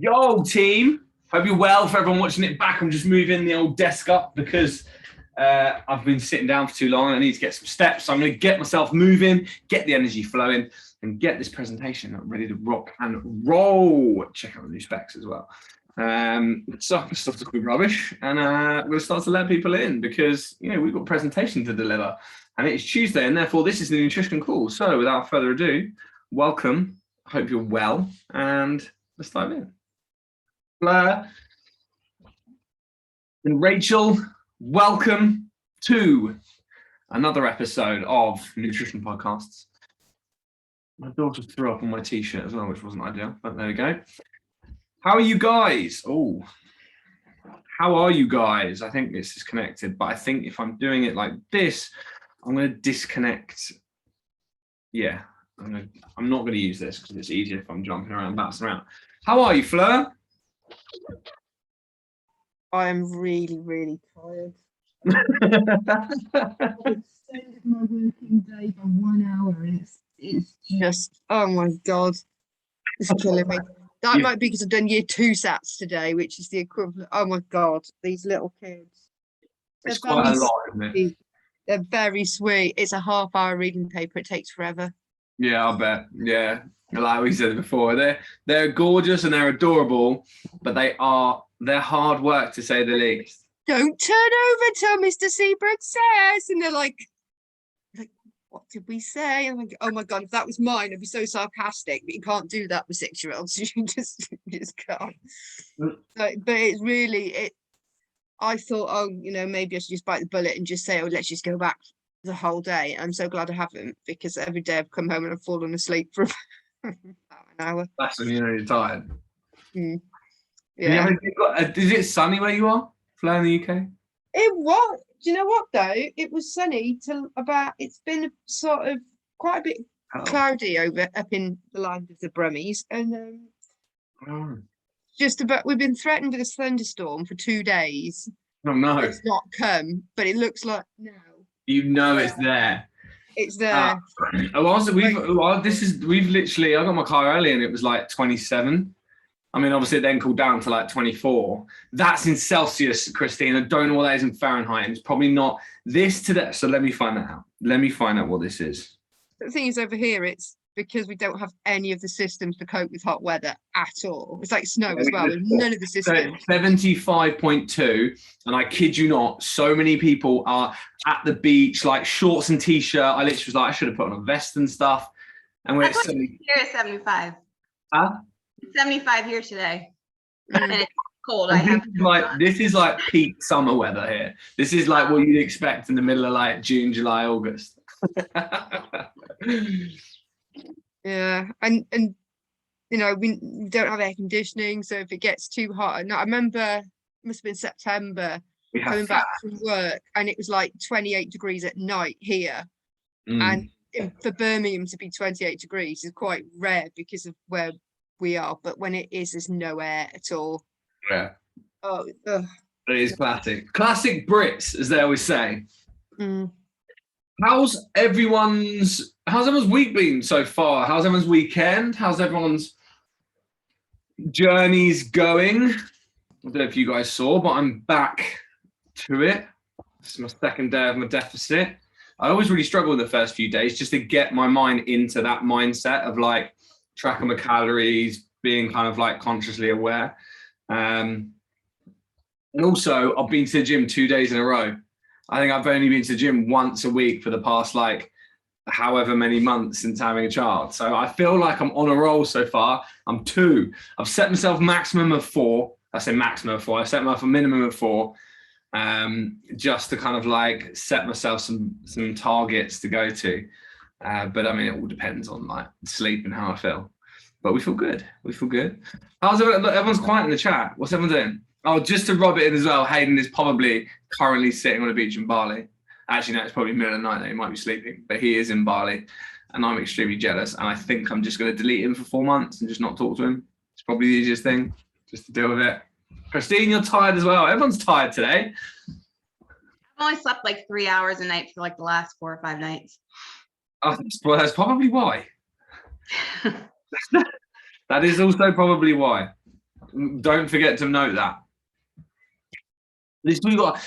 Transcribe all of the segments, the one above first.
Yo, team. Hope you're well. For everyone watching it back, I'm just moving the old desk up because I've been sitting down for too long and I need to get some steps. So I'm going to get myself moving, get the energy flowing, and get this presentation ready to rock and roll. Check out the new specs as well. Stuff to be rubbish, and we're going to start to let people in because we've got a presentation to deliver, and it's Tuesday, and therefore this is the nutrition call. So without further ado, welcome. I hope you're well, and let's dive in. Fleur and Rachel, welcome to another episode of Nutrition Podcasts. My daughter threw up on my t-shirt as well, which wasn't ideal, but there we go. How are you guys? How are you guys? I think this is connected, but I think if I'm doing it like this, I'm going to disconnect. Yeah, I'm not going to use this because it's easier if I'm jumping around, bouncing around. How are you, Fleur? I am really, really tired. I've extended my working day by 1 hour, and it's just, oh my God, it's killing me. That might be because I've done year 2 sats today, which is the equivalent. Oh my God, these little kids. It's quite a lot, isn't it? They're very sweet. It's a half-hour reading paper. It takes forever. Yeah, I bet. Yeah, like we said before, they're gorgeous and they're adorable, but they're hard work to say the least. Don't turn over till Mr. Seabrook says, and they're like, what did we say? I'm like, oh my God, if that was mine, I'd be so sarcastic, but you can't do that with 6-year-olds. You just can't. But it's really, I thought, maybe I should just bite the bullet and just say, let's just go back the whole day. I'm so glad I haven't, because every day I've come home and I've fallen asleep for about an hour. That's when you're tired. Yeah. Is it sunny where you are, Fleur, in the UK? It was. Do you know what though? It was sunny till it's been sort of quite a bit cloudy up in the land of the Brummies, and we've been threatened with a thunderstorm for 2 days. Oh no! It's not come, but it looks like now. It's there. It's there. We've literally. I got my car early and it was like 27. I mean, obviously, it then cooled down to like 24. That's in Celsius, Christine. I don't know what that is in Fahrenheit. It's probably not this today. So let me find that out. Let me find out what this is. The thing is, over here, it's because we don't have any of the systems to cope with hot weather at all. It's like snow as well. None of the systems. 75.2, and I kid you not, so many people are at the beach, like shorts and t-shirt. I literally was like, I should have put on a vest and stuff. And we're at 75. Huh? 75 here today, and it's cold. This is like peak summer weather here. This is like what you'd expect in the middle of like June, July, August. Yeah, and we don't have air conditioning, so if it gets too hot, I remember it must have been September coming back from work, and it was like 28 degrees at night here, and for Birmingham to be 28 degrees is quite rare because of where we are, but when it is, there's no air at all. Yeah. Oh, it is classic Brits, as they always say. How's everyone's week been so far? How's everyone's weekend? How's everyone's journeys going? I don't know if you guys saw, but I'm back to it. This is my second day of my deficit. I always really struggle in the first few days just to get my mind into that mindset of like tracking my calories, being kind of like consciously aware. And also I've been to the gym 2 days in a row. I think I've only been to the gym once a week for the past like however many months since having a child. So I feel like I'm on a roll so far. I'm 2. I've set myself maximum of 4. I say maximum of 4. I set myself a minimum of 4. Just to kind of like set myself some targets to go to. But I mean, it all depends on like sleep and how I feel. But we feel good. How's everyone? Look, everyone's quiet in the chat. What's everyone doing? Oh, just to rub it in as well, Hayden is probably currently sitting on a beach in Bali. Actually, no, it's probably middle of the night that he might be sleeping, but he is in Bali, and I'm extremely jealous. And I think I'm just going to delete him for 4 months and just not talk to him. It's probably the easiest thing, just to deal with it. Christine, you're tired as well. Everyone's tired today. I've only slept like 3 hours a night for like the last 4 or 5 nights. Well, that's probably why. That is also probably why. Don't forget to note that. This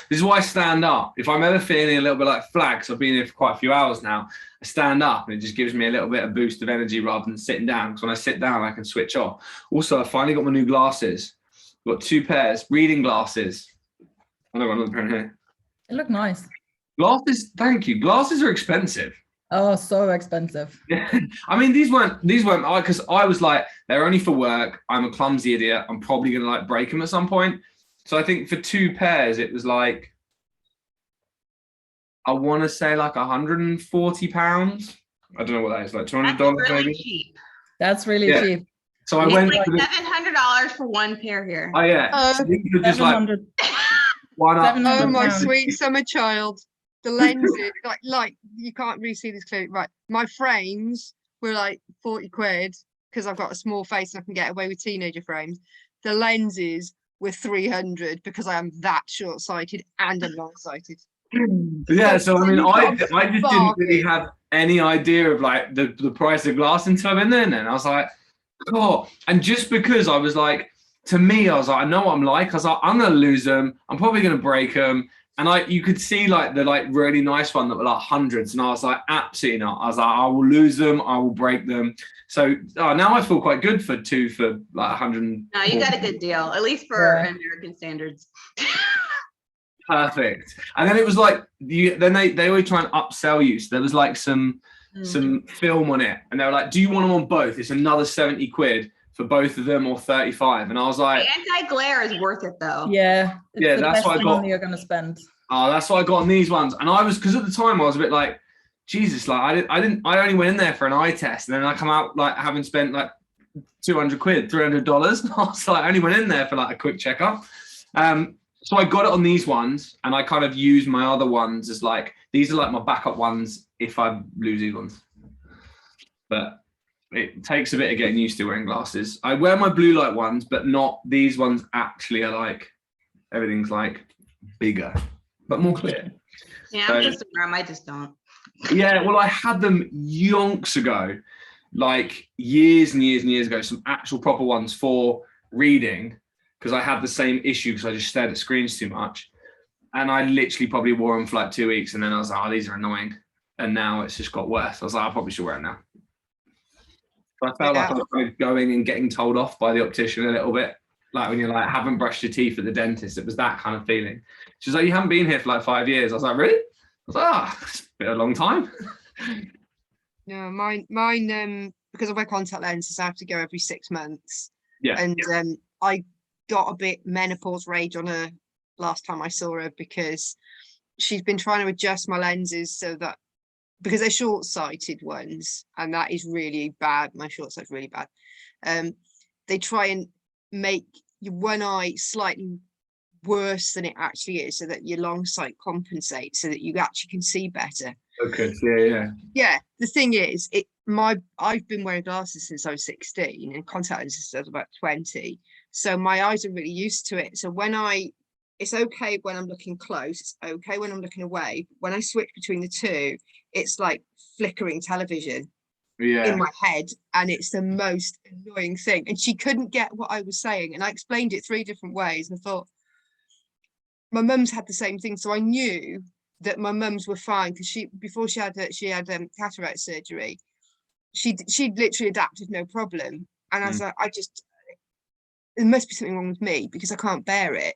is why I stand up. If I'm ever feeling a little bit like flat, because I've been here for quite a few hours now, I stand up and it just gives me a little bit of boost of energy rather than sitting down. Because when I sit down, I can switch off. Also, I finally got my new glasses. I've got 2 pairs, reading glasses. I don't want another pair here. They look nice. Glasses, thank you. Glasses are expensive. Oh, so expensive. I mean, these weren't because I was like, they're only for work. I'm a clumsy idiot. I'm probably gonna like break them at some point. So I think for 2 pairs, it was like, I want to say like £140. I don't know what that is, like $200 That's really maybe. cheap. That's really Yeah. cheap. So I It's went like for the, $700 for 1 pair here. oh yeah, so these were just like 700. one up. 700 Oh, my pounds. sweet summer child. The lenses, like you can't really see this clearly. Right. My frames were like 40 quid because I've got a small face and I can get away with teenager frames. The lenses were 300 because I am that short-sighted and I'm long-sighted. Yeah, so I mean, I just didn't really bargain. have any idea of like the price of glass until I've been there. And then I was like, oh, and just because I was like, to me, I was like, I know what I'm like. I was like, I'm gonna lose them. I'm probably gonna break them. And you could see like the like really nice one that were like hundreds, and I was like, absolutely not. I was like, I will lose them. I will break them. So now I feel quite good for 2 for like 100. No, you got a good deal, at least for Yeah. American standards. Perfect. And then it was like then they always try and upsell you. So there was like some film on it, and they were like, "Do you want them on both? It's another 70 quid for both of them, or 35." And I was like, Anti-glare is worth it though. Yeah. It's Yeah, the that's best what I got. money you're gonna spend. "Oh, that's what I got on these ones." And I was, because at the time I was a bit like, Jesus, like I only went in there for an eye test, and then I come out like having spent like 200 quid, $300. I was like, I only went in there for like a quick checkup. So I got it on these ones, and I kind of used my other ones as like, these are like my backup ones if I lose these ones. But it takes a bit of getting used to wearing glasses. I wear my blue light ones, but not these ones. Actually, are like, everything's like bigger, but more clear. Yeah, So- I'm just around. I just don't. Yeah, well, I had them yonks ago, like years and years and years ago, some actual proper ones for reading, because I had the same issue because I just stared at screens too much. And I literally probably wore them for like 2 weeks, and then I was like, oh, these are annoying. And now it's just got worse. I was like, I probably should wear them now. But I felt like I was kind of going and getting told off by the optician a little bit. Like when you're like, haven't brushed your teeth at the dentist. It was that kind of feeling. She's like, you haven't been here for like 5 years. I was like, really? I was like, it's been a long time. No, mine, because I wear contact lenses, I have to go every 6 months. Yeah. And I got a bit menopause rage on her last time I saw her because she's been trying to adjust my lenses so that, because they're short-sighted ones, and that is really bad. My short sight's really bad. They try and make your one eye slightly worse than it actually is, so that your long sight compensates, so that you actually can see better. Okay. Yeah. Yeah, the thing is, I've been wearing glasses since I was 16 and contact lenses since I was about 20. So my eyes are really used to it. So it's okay when I'm looking close, it's okay when I'm looking away. When I switch between the two, it's like flickering television Yeah. in my head, and it's the most annoying thing. And she couldn't get what I was saying, and I explained it 3 different ways, and I thought, my mum's had the same thing, so I knew that my mums were fine, because before she had cataract surgery, she'd literally adapted no problem. And I was like, there must be something wrong with me because I can't bear it.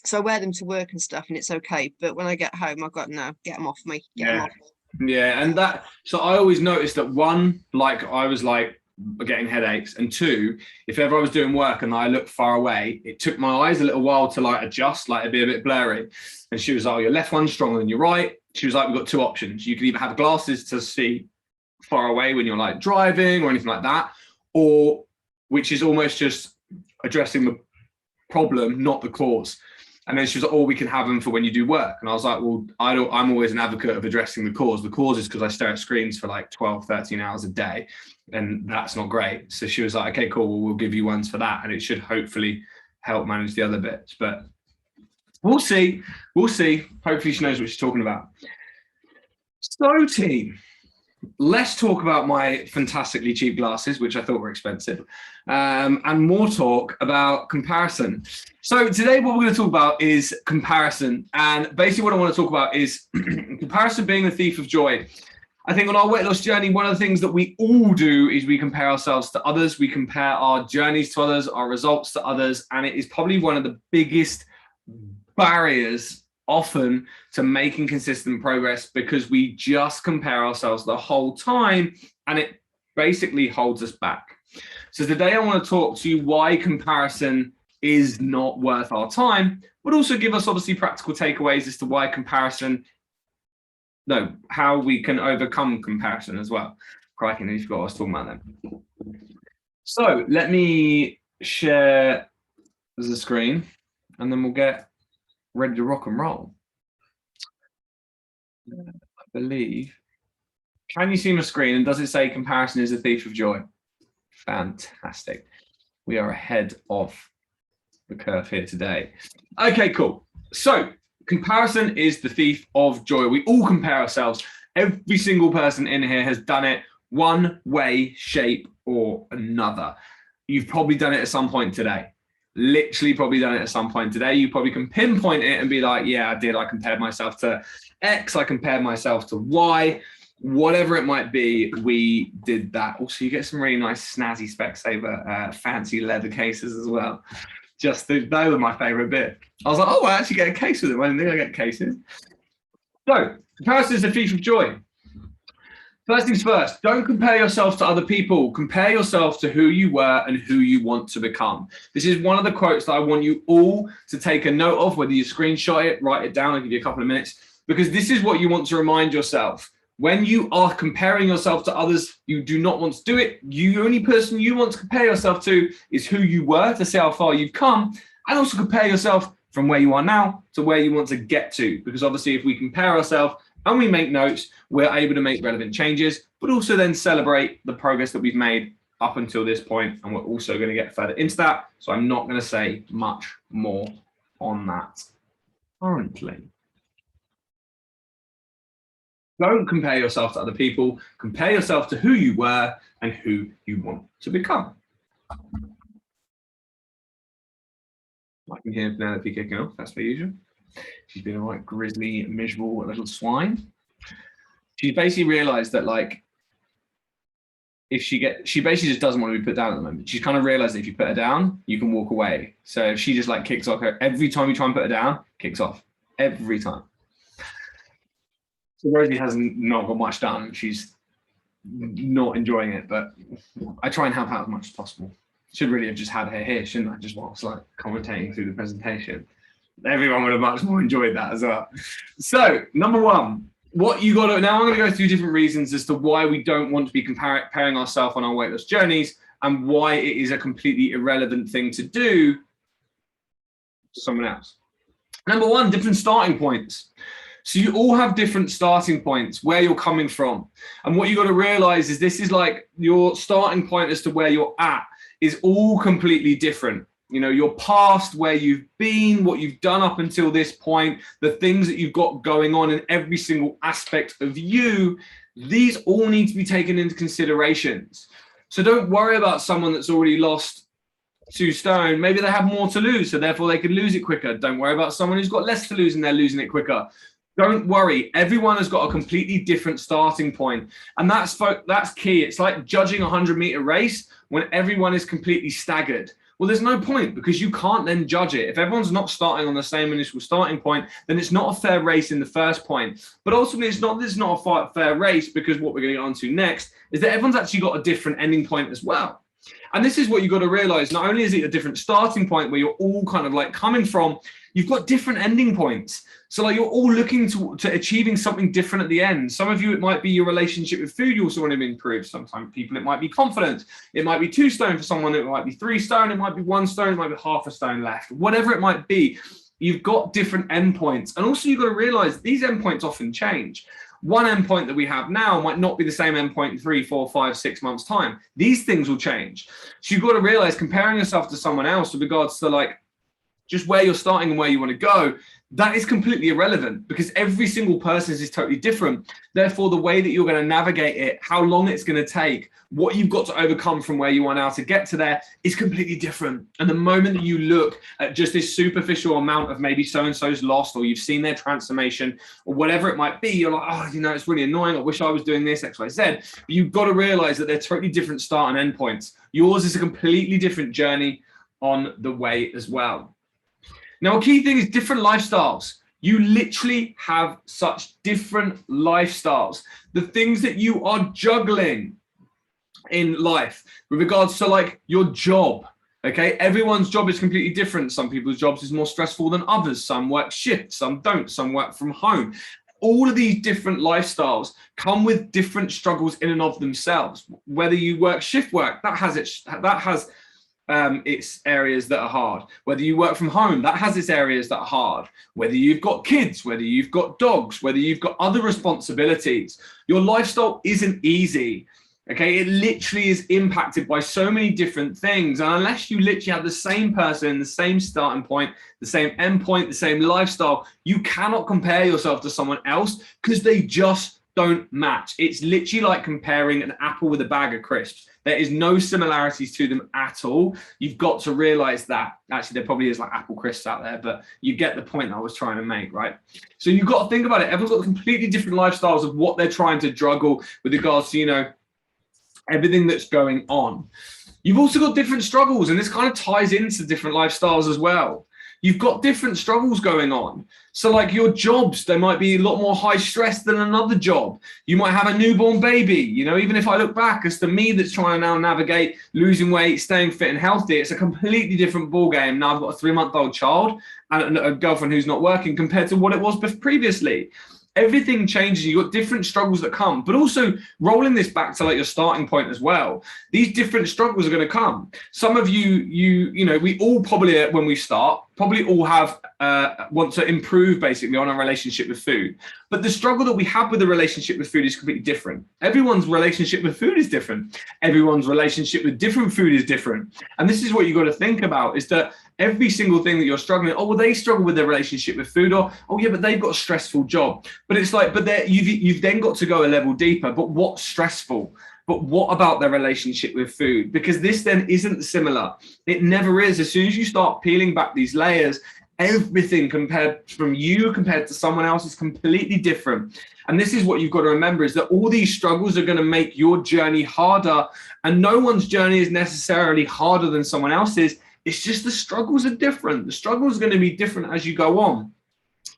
So I wear them to work and stuff, and it's okay. But when I get home, I've got get them off me. Get them off. Yeah, and so I always noticed that, one, like I was like getting headaches, and 2, if ever I was doing work and I looked far away, it took my eyes a little while to like adjust, like it'd be a bit blurry. And she was like, oh, your left one's stronger than your right. She was like, we've got 2 options. You can either have glasses to see far away when you're like driving or anything like that, or which is almost just addressing the problem, not the cause. And then she was like, oh, we can have them for when you do work. And I was like, well, I'm always an advocate of addressing the cause. The cause is because I stare at screens for like 12, 13 hours a day, and that's not great. So she was like, okay, cool, well, we'll give you ones for that. And it should hopefully help manage the other bits. But we'll see. Hopefully she knows what she's talking about. So, team, less talk about my fantastically cheap glasses, which I thought were expensive, and more talk about comparison. So today what we're going to talk about is comparison. And basically what I want to talk about is comparison being the thief of joy. I think on our weight loss journey, one of the things that we all do is we compare ourselves to others. We compare our journeys to others, our results to others. And it is probably one of the biggest barriers often to making consistent progress, because we just compare ourselves the whole time and it basically holds us back. So today I want to talk to you why comparison is not worth our time, but also give us obviously practical takeaways as to why how we can overcome comparison as well. Crikey, I forgot what I was talking about then. So let me share the screen and then we'll get ready to rock and roll. I believe. Can you see my screen? And does it say comparison is a thief of joy? Fantastic. We are ahead of the curve here today. Okay, cool. So comparison is the thief of joy. We all compare ourselves. Every single person in here has done it one way, shape, or another. You've probably done it at some point today. Literally probably done it at some point today. You probably can pinpoint it and be like, yeah, I did. I compared myself to X. I compared myself to Y. Whatever it might be, we did that. Also, you get some really nice snazzy Specsavers fancy leather cases as well. They were my favorite bit. I was like, oh, I actually get a case with them. I didn't think I get cases. So comparison is a thief of joy. First things first, don't compare yourself to other people. Compare yourself to who you were and who you want to become. This is one of the quotes that I want you all to take a note of, whether you screenshot it, write it down, I'll give you a couple of minutes, because this is what you want to remind yourself. When you are comparing yourself to others, you do not want to do it. The only person you want to compare yourself to is who you were, to see how far you've come, and also compare yourself from where you are now to where you want to get to. Because obviously if we compare ourselves and we make notes, we're able to make relevant changes, but also then celebrate the progress that we've made up until this point. And we're also going to get further into that. So I'm not going to say much more on that currently. Don't compare yourself to other people. Compare yourself to who you were and who you want to become. I can hear Penelope kicking off. That's per usual. She's been a right grizzly, miserable little swine. She's basically realized that, like, she basically just doesn't want to be put down at the moment. She's kind of realized that if you put her down, you can walk away. So if she just like kicks off her every time you try and put her down, kicks off every time. So Rosie has not got much done. She's not enjoying it, but I try and help out as much as possible. Should really have just had her here, shouldn't I? Just whilst like commentating through the presentation. Everyone would have much more enjoyed that as well. So number one, what you got to, now I'm going to go through different reasons as to why we don't want to be comparing ourselves on our weight loss journeys and why it is a completely irrelevant thing to do to someone else. Number one, different starting points. So you all have different starting points, where you're coming from. And what you got to realize is this is like your starting point as to where you're at is all completely different. You know, your past, where you've been, what you've done up until this point, the things that you've got going on in every single aspect of you, these all need to be taken into considerations. So don't worry about someone that's already lost 2 stone. Maybe they have more to lose, so therefore they can lose it quicker. Don't worry about someone who's got less to lose and they're losing it quicker. Don't worry. Everyone has got a completely different starting point. And that's key. It's like judging a 100-meter race when everyone is completely staggered. Well, there's no point, because you can't then judge it. If everyone's not starting on the same initial starting point, then it's not a fair race in the first point. But ultimately, it's not a fair race, because what we're going to get on to next is that everyone's actually got a different ending point as well. And this is what you've got to realize. Not only is it a different starting point where you're all kind of like coming from, you've got different ending points. So like you're all looking to achieving something different at the end. Some of you, it might be your relationship with food you also want to improve. Sometimes people, it might be confidence. It might be 2 stone for someone. It might be 3 stone. It might be 1 stone. It might be half a stone left. Whatever it might be, you've got different endpoints. And also you've got to realize these endpoints often change. One endpoint that we have now might not be the same endpoint in 3, 4, 5, 6 months' time. These things will change. So you've got to realize comparing yourself to someone else with regards to like just where you're starting and where you want to go, that is completely irrelevant because every single person is totally different. Therefore, the way that you're going to navigate it, how long it's going to take, what you've got to overcome from where you are now to get to there is completely different. And the moment that you look at just this superficial amount of maybe so-and-so's lost, or you've seen their transformation or whatever it might be, you're like, oh, you know, it's really annoying. I wish I was doing this, X, Y, Z. But you've got to realize that they're totally different start and end points. Yours is a completely different journey on the way as well. Now, a key thing is different lifestyles. You literally have such different lifestyles. The things that you are juggling in life with regards to like your job, okay? Everyone's job is completely different. Some people's jobs is more stressful than others. Some work shifts, some don't, some work from home. All of these different lifestyles come with different struggles in and of themselves. Whether you work shift work, that has its areas that are hard. Whether you work from home, that has its areas that are hard. Whether you've got kids, whether you've got dogs, whether you've got other responsibilities, your lifestyle isn't easy. Okay, it literally is impacted by so many different things. And unless you literally have the same person, the same starting point, the same end point, the same lifestyle, you cannot compare yourself to someone else because they just don't match. It's literally like comparing an apple with a bag of crisps. There is no similarities to them at all. You've got to realize that. Actually, there probably is like apple crisps out there, but you get the point I was trying to make, right? So you've got to think about it. Everyone's got completely different lifestyles of what they're trying to juggle with regards to, you know, everything that's going on. You've also got different struggles, and this kind of ties into different lifestyles as well. You've got different struggles going on. So like your jobs, they might be a lot more high stress than another job. You might have a newborn baby. You know, even if I look back as to me that's trying to now navigate losing weight, staying fit and healthy, it's a completely different ball game. Now I've got a 3-month-old child and a girlfriend who's not working compared to what it was previously. Everything changes. You've got different struggles that come, but also rolling this back to like your starting point as well. These different struggles are going to come. Some of you know, we all probably, when we start, probably all have want to improve basically on our relationship with food. But the struggle that we have with the relationship with food is completely different. Everyone's relationship with food is different. Everyone's relationship with different food is different. And this is what you got to think about, is that every single thing that you're struggling, oh, well, they struggle with their relationship with food, or, oh yeah, but they've got a stressful job. But it's like, but you've then got to go a level deeper. But what's stressful? But what about their relationship with food? Because this then isn't similar. It never is. As soon as you start peeling back these layers, everything compared to someone else is completely different. And this is what you've got to remember, is that all these struggles are going to make your journey harder. And no one's journey is necessarily harder than someone else's. It's just the struggles are different. The struggles are going to be different as you go on.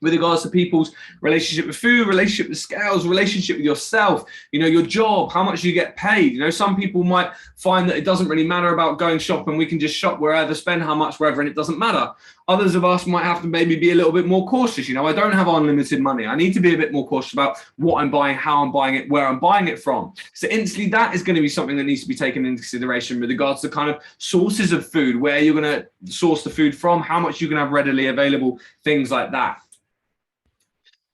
With regards to people's relationship with food, relationship with scales, relationship with yourself, you know, your job, how much you get paid. You know, some people might find that it doesn't really matter about going shopping. We can just shop wherever, spend how much, wherever, and it doesn't matter. Others of us might have to maybe be a little bit more cautious. You know, I don't have unlimited money. I need to be a bit more cautious about what I'm buying, how I'm buying it, where I'm buying it from. So instantly that is going to be something that needs to be taken into consideration with regards to kind of sources of food, where you're going to source the food from, how much you can have readily available, things like that.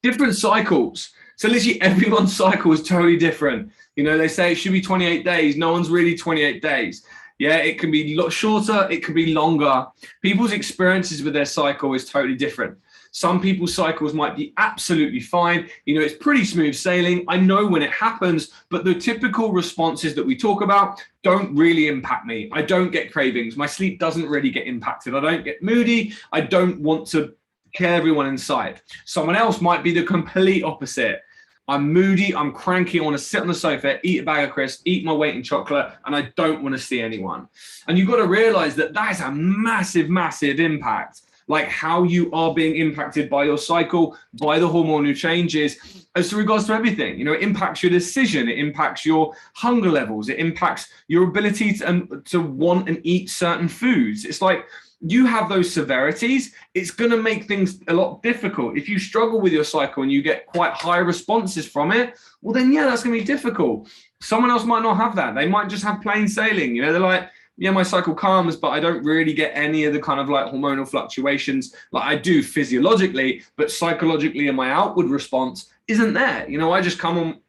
Different cycles. So literally everyone's cycle is totally different. You know, they say it should be 28 days. No one's really 28 days. Yeah, it can be a lot shorter. It can be longer. People's experiences with their cycle is totally different. Some people's cycles might be absolutely fine. You know, it's pretty smooth sailing. I know when it happens, but the typical responses that we talk about don't really impact me. I don't get cravings. My sleep doesn't really get impacted. I don't get moody. I don't want to kill everyone inside. Someone else might be the complete opposite. I'm moody, I'm cranky, I want to sit on the sofa, eat a bag of crisps, eat my weight in chocolate, and I don't want to see anyone. And you've got to realize that that is a massive, massive impact. Like how you are being impacted by your cycle, by the hormonal changes, as regards to everything. You know, it impacts your decision, it impacts your hunger levels, it impacts your ability to want and eat certain foods. It's like, you have those severities, it's going to make things a lot difficult. If you struggle with your cycle and you get quite high responses from it, well then, yeah, that's going to be difficult. Someone else might not have that. They might just have plain sailing. You know, they're like, yeah, my cycle comes, but I don't really get any of the kind of like hormonal fluctuations like I do physiologically, but psychologically and my outward response isn't there. You know, I just come on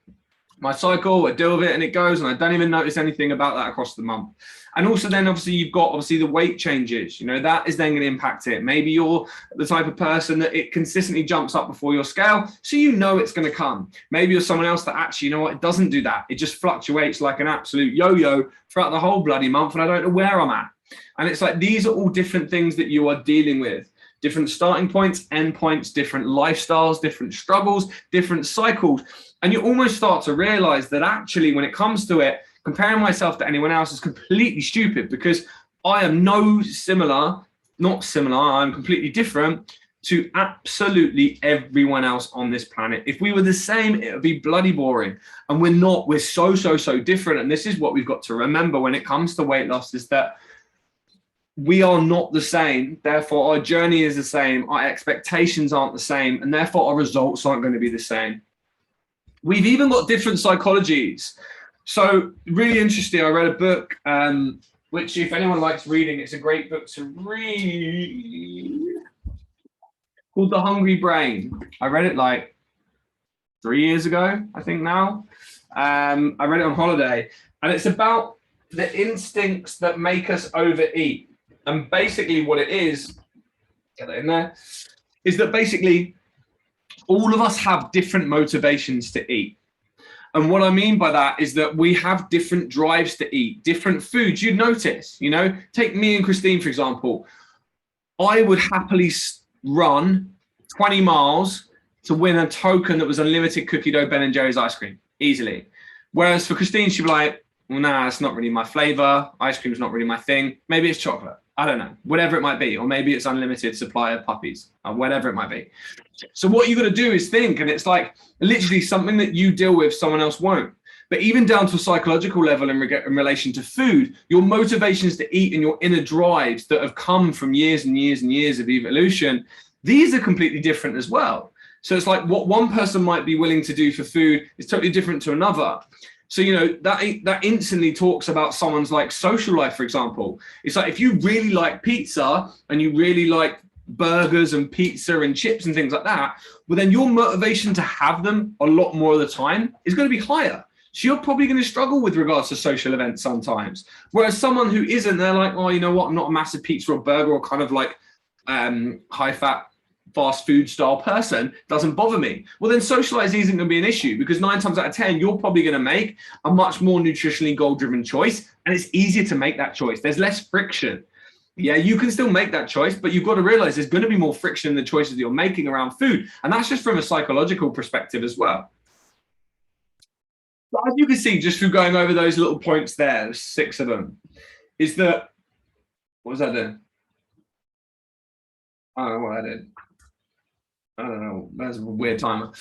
my cycle, I deal with it and it goes, and I don't even notice anything about that across the month. And also then obviously you've got obviously the weight changes, you know, that is then going to impact it. Maybe you're the type of person that it consistently jumps up before your scale, so you know it's going to come. Maybe you're someone else that actually, you know what, it doesn't do that. It just fluctuates like an absolute yo-yo throughout the whole bloody month, and I don't know where I'm at. And it's like, these are all different things that you are dealing with. Different starting points, end points, different lifestyles, different struggles, different cycles. And you almost start to realize that actually when it comes to it, comparing myself to anyone else is completely stupid, because I am not similar, I'm completely different to absolutely everyone else on this planet. If we were the same, it would be bloody boring. And we're not, we're so different. And this is what we've got to remember when it comes to weight loss, is that we are not the same. Therefore, our journey is the same. Our expectations aren't the same. And therefore, our results aren't going to be the same. We've even got different psychologies. So really interesting. I read a book, which if anyone likes reading, it's a great book to read, called The Hungry Brain. I read it like 3 years ago, I think now. I read it on holiday, and it's about the instincts that make us overeat. And basically what it is, get that in there, is that basically all of us have different motivations to eat. And what I mean by that is that we have different drives to eat, different foods. You'd notice, you know, take me and Christine, for example. I would happily run 20 miles to win a token that was unlimited cookie dough Ben & Jerry's ice cream, easily. Whereas for Christine, she'd be like, well, nah, it's not really my flavor. Ice cream's not really my thing. Maybe it's chocolate. I don't know, whatever it might be. Or maybe it's unlimited supply of puppies, or whatever it might be. So what you got to do is think, and it's like literally something that you deal with, someone else won't. But even down to a psychological level in relation to food, your motivations to eat and your inner drives that have come from years and years and years of evolution, these are completely different as well. So it's like what one person might be willing to do for food is totally different to another. So, you know, that instantly talks about someone's like social life, for example. It's like if you really like pizza and you really like burgers and pizza and chips and things like that, well, then your motivation to have them a lot more of the time is going to be higher. So you're probably going to struggle with regards to social events sometimes. Whereas someone who isn't, they're like, oh, you know what, I'm not a massive pizza or burger or kind of like high fat fast food style person, doesn't bother me. Well, then socializing isn't going to be an issue, because 9 times out of 10, you're probably going to make a much more nutritionally goal-driven choice, and it's easier to make that choice. There's less friction. Yeah, you can still make that choice, but you've got to realize there's going to be more friction in the choices that you're making around food. And that's just from a psychological perspective as well. But as you can see, just through going over those little points there, there's 6 of them, is that, what was that doing? I don't know what I did. I don't know. That's a weird timer.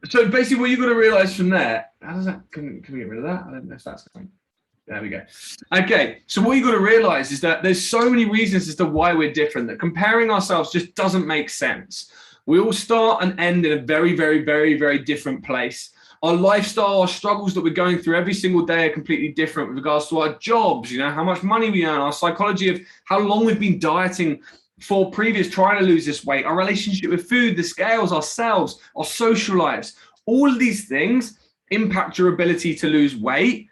So basically what you've got to realize from there, how does that, can we get rid of that? I don't know if that's going. There we go. Okay, so what you've got to realize is that there's so many reasons as to why we're different, that comparing ourselves just doesn't make sense. We all start and end in a very, very, very, very different place. Our lifestyle, our struggles that we're going through every single day are completely different with regards to our jobs, you know, how much money we earn, our psychology of how long we've been dieting for previous, trying to lose this weight, our relationship with food, the scales, ourselves, our social lives. All of these things impact your ability to lose weight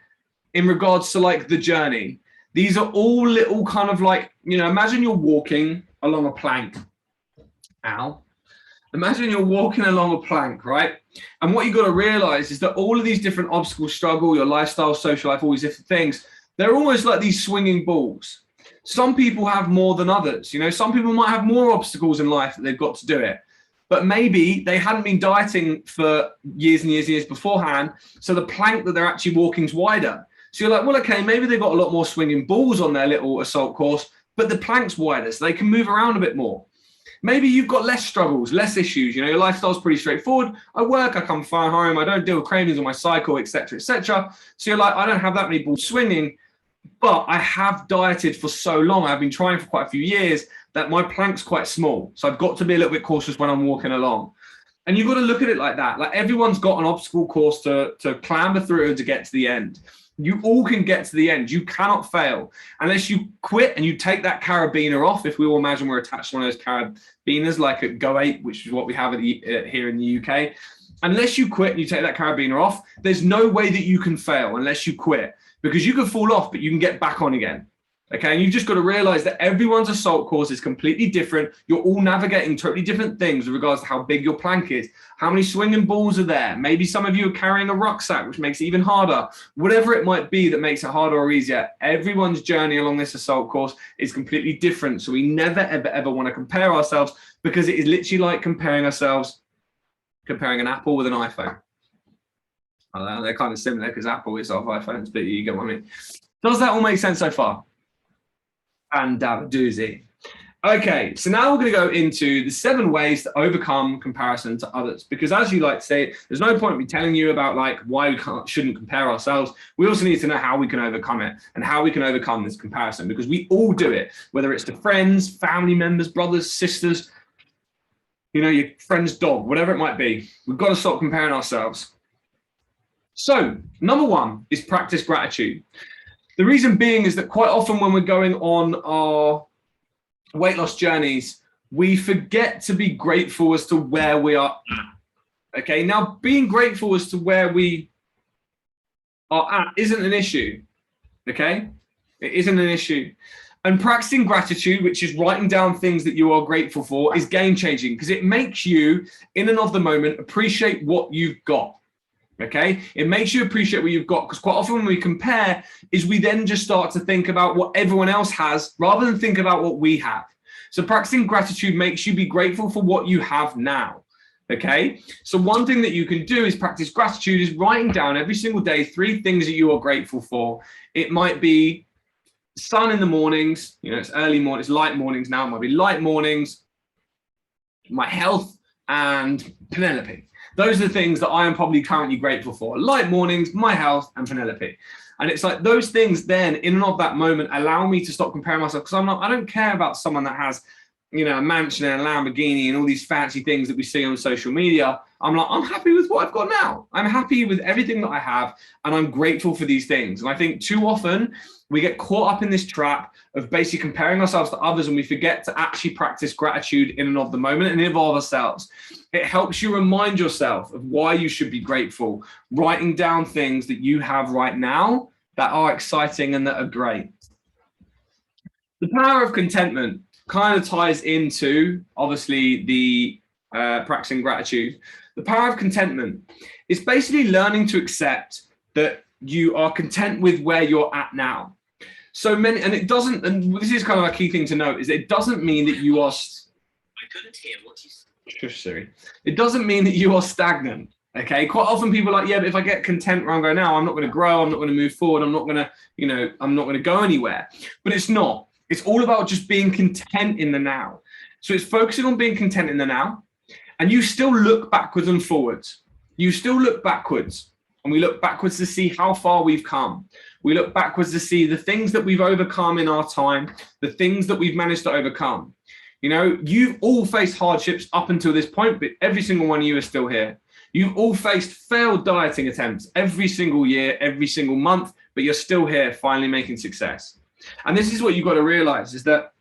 in regards to like the journey. These are all little kind of like, you know, imagine you're walking along a plank. Ow. Imagine you're walking along a plank, right? And what you've got to realize is that all of these different obstacles, struggle, your lifestyle, social life, all these different things, they're almost like these swinging balls. Some people have more than others. You know, some people might have more obstacles in life that they've got to do it. But maybe they hadn't been dieting for years and years and years beforehand. So the plank that they're actually walking is wider. So you're like, well, okay, maybe they've got a lot more swinging balls on their little assault course, but the plank's wider, so they can move around a bit more. Maybe you've got less struggles, less issues. You know, your lifestyle's pretty straightforward. I work, I come far home, I don't deal with cravings on my cycle, etc., etc. So you're like, I don't have that many balls swinging, but I have dieted for so long. I've been trying for quite a few years that my plank's quite small. So I've got to be a little bit cautious when I'm walking along. And you've got to look at it like that. Like everyone's got an obstacle course to clamber through and to get to the end. You all can get to the end. You cannot fail unless you quit and you take that carabiner off. If we all imagine we're attached to one of those carabiners like at Go8, which is what we have here in the UK. unless you quit and you take that carabiner off, there's no way that you can fail unless you quit, because you can fall off, but you can get back on again. Okay, and you've just got to realize that everyone's assault course is completely different. You're all navigating totally different things with regards to how big your plank is, how many swinging balls are there. Maybe some of you are carrying a rucksack, which makes it even harder. Whatever it might be that makes it harder or easier, everyone's journey along this assault course is completely different. So we never, ever, ever want to compare ourselves, because it is literally like comparing an Apple with an iPhone. They're kind of similar because Apple is off iPhones, but you get what I mean. Does that all make sense so far? And doozy. Okay, so now we're going to go into the 7 ways to overcome comparison to others, because as you like to say, there's no point in me telling you about like why we shouldn't compare ourselves. We also need to know how we can overcome it and how we can overcome this comparison, because we all do it, whether it's to friends, family members, brothers, sisters, you know, your friend's dog, whatever it might be. We've got to stop comparing ourselves. So number 1 is practice gratitude. The reason being is that quite often when we're going on our weight loss journeys, we forget to be grateful as to where we are at. Okay, now being grateful as to where we are at isn't an issue. Okay, it isn't an issue. And practicing gratitude, which is writing down things that you are grateful for, is game changing, because it makes you, in and of the moment, appreciate what you've got. Okay, it makes you appreciate what you've got, because quite often when we compare is we then just start to think about what everyone else has rather than think about what we have. So practicing gratitude makes you be grateful for what you have now. Okay, so one thing that you can do is practice gratitude is writing down every single day 3 things that you are grateful for. It might be sun in the mornings, you know, it's early morning, it's light mornings now, it might be light mornings, my health, and Penelope. Those are the things that I am probably currently grateful for. Light mornings, my health, and Penelope. And it's like those things then, in and of that moment, allow me to stop comparing myself, because I don't care about someone that has, you know, a mansion and a Lamborghini and all these fancy things that we see on social media. I'm like, I'm happy with what I've got now. I'm happy with everything that I have, and I'm grateful for these things. And I think too often we get caught up in this trap of basically comparing ourselves to others, and we forget to actually practice gratitude in and of the moment and evolve ourselves. It helps you remind yourself of why you should be grateful, writing down things that you have right now that are exciting and that are great. The power of contentment kind of ties into, obviously, the practicing gratitude. The power of contentment is basically learning to accept that you are content with where you're at now. So many, and it doesn't, and this is kind of a key thing to note, is it doesn't mean that you are, I couldn't hear what you said. Sorry. It doesn't mean that you are stagnant. Okay, quite often people are like, yeah, but if I get content where I'm going now, I'm not going to grow, I'm not going to move forward, I'm not going to, you know, I'm not going to go anywhere. But it's not. It's all about just being content in the now. So it's focusing on being content in the now, and you still look backwards and forwards. You still look backwards, and we look backwards to see how far we've come. We look backwards to see the things that we've overcome in our time, the things that we've managed to overcome. You know, you've all faced hardships up until this point, but every single one of you is still here. You've all faced failed dieting attempts every single year, every single month, but you're still here finally making success. And this is what you've got to realize, is that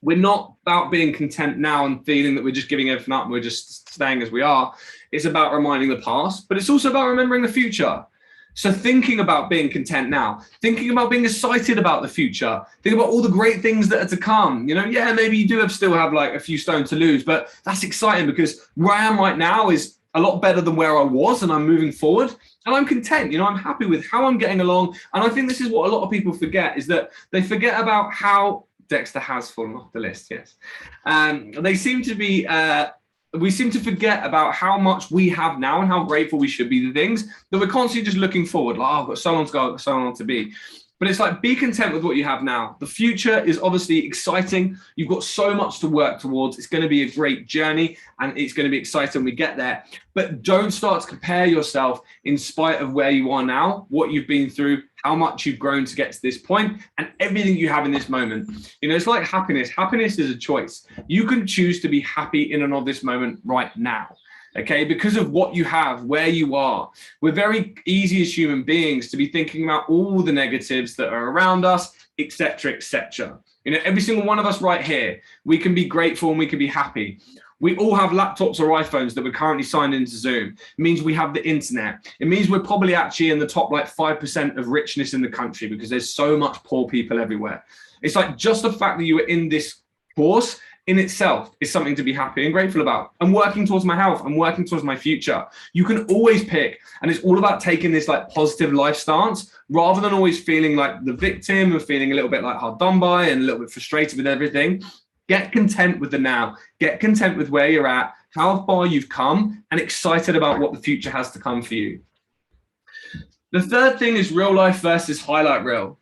we're not about being content now and feeling that we're just giving everything up and we're just staying as we are. It's about reminding the past, but it's also about remembering the future. So thinking about being content now, thinking about being excited about the future, think about all the great things that are to come. You know, yeah, maybe you do still have like a few stone to lose, but that's exciting because where I am right now is a lot better than where I was, and I'm moving forward and I'm content. You know, I'm happy with how I'm getting along. And I think this is what a lot of people forget, is that they forget about how Dexter has fallen off the list. Yes. They seem to be, we seem to forget about how much we have now and how grateful we should be, the things that we're constantly just looking forward, like, oh, I've got so long to go, I've got so long to be. But it's like, be content with what you have now. The future is obviously exciting. You've got so much to work towards. It's going to be a great journey and it's going to be exciting when we get there. But don't start to compare yourself in spite of where you are now, what you've been through, how much you've grown to get to this point, and everything you have in this moment. You know, it's like happiness. Happiness is a choice. You can choose to be happy in and of this moment right now. Okay, because of what you have, where you are. We're very easy as human beings to be thinking about all the negatives that are around us, etc., etc. You know, every single one of us right here, we can be grateful and we can be happy. We all have laptops or iPhones that we're currently signed into Zoom. It means we have the internet. It means we're probably actually in the top like 5% of richness in the country because there's so much poor people everywhere. It's like just the fact that you are in this course in itself is something to be happy and grateful about. I'm working towards my health. I'm working towards my future. You can always pick, and it's all about taking this like positive life stance rather than always feeling like the victim and feeling a little bit like hard done by and a little bit frustrated with everything. Get content with the now. Get content with where you're at, how far you've come, and excited about what the future has to come for you. The third thing is real life versus highlight reel.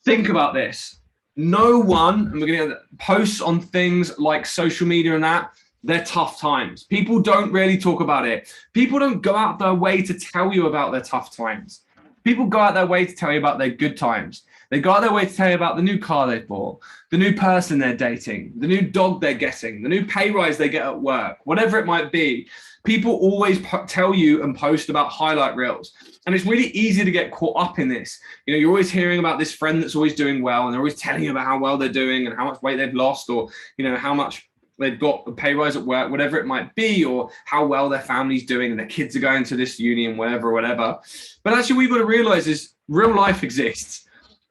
Think about this. No one, and we're going to posts on things like social media and that, they're tough times. People don't really talk about it. People don't go out their way to tell you about their tough times. People go out their way to tell you about their good times. They go out their way to tell you about the new car they bought, the new person they're dating, the new dog they're getting, the new pay rise they get at work, whatever it might be. People always tell you and post about highlight reels. And it's really easy to get caught up in this. You know, you're always hearing about this friend that's always doing well, and they're always telling you about how well they're doing and how much weight they've lost, or, you know, how much they've got a pay rise at work, whatever it might be, or how well their family's doing and their kids are going to this uni and whatever. But actually, we've got to realize is real life exists.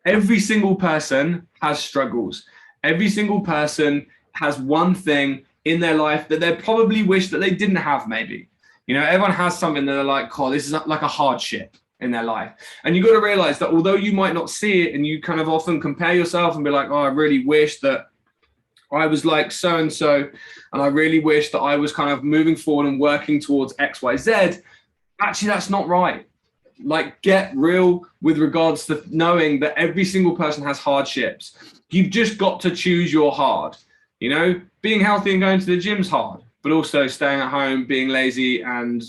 Every single person has struggles. Every single person has one thing in their life that they probably wish that they didn't have, maybe. You know, everyone has something that they're like, oh, this is like a hardship in their life. And you've got to realize that although you might not see it, and you kind of often compare yourself and be like, oh, I really wish that I was like so-and-so, and I really wish that I was kind of moving forward and working towards X, Y, Z. Actually, that's not right. Like, get real with regards to knowing that every single person has hardships. You've just got to choose your hard. You know, being healthy and going to the gym's hard, but also staying at home, being lazy and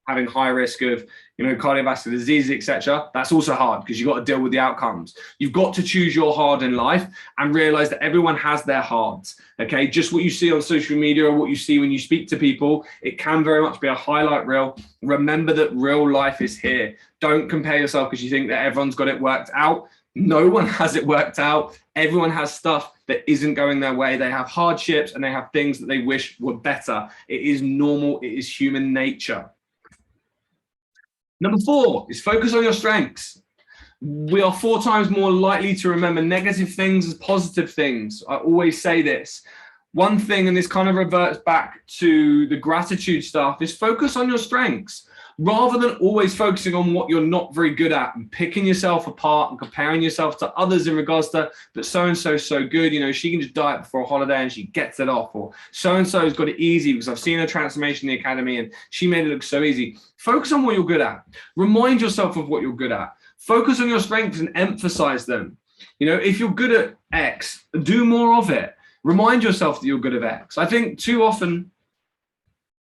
having high risk of, you know, cardiovascular disease, etc. That's also hard because you've got to deal with the outcomes. You've got to choose your hard in life and realize that everyone has their hards. Okay, just what you see on social media or what you see when you speak to people, it can very much be a highlight reel. Remember that real life is here. Don't compare yourself because you think that everyone's got it worked out. No one has it worked out. Everyone has stuff that isn't going their way. They have hardships and they have things that they wish were better. It is normal. It is human nature. Number 4 is focus on your strengths. We are 4 times more likely to remember negative things as positive things. I always say this. One thing, and this kind of reverts back to the gratitude stuff, is focus on your strengths. Rather than always focusing on what you're not very good at and picking yourself apart and comparing yourself to others in regards to, but so-and-so is so good, you know, she can just diet before a holiday and she gets it off, or so-and-so has got it easy because I've seen her transformation in the academy and she made it look so easy. Focus on what you're good at. Remind yourself of what you're good at. Focus on your strengths and emphasize them. You know, if you're good at X, do more of it. Remind yourself that you're good at X. I think too often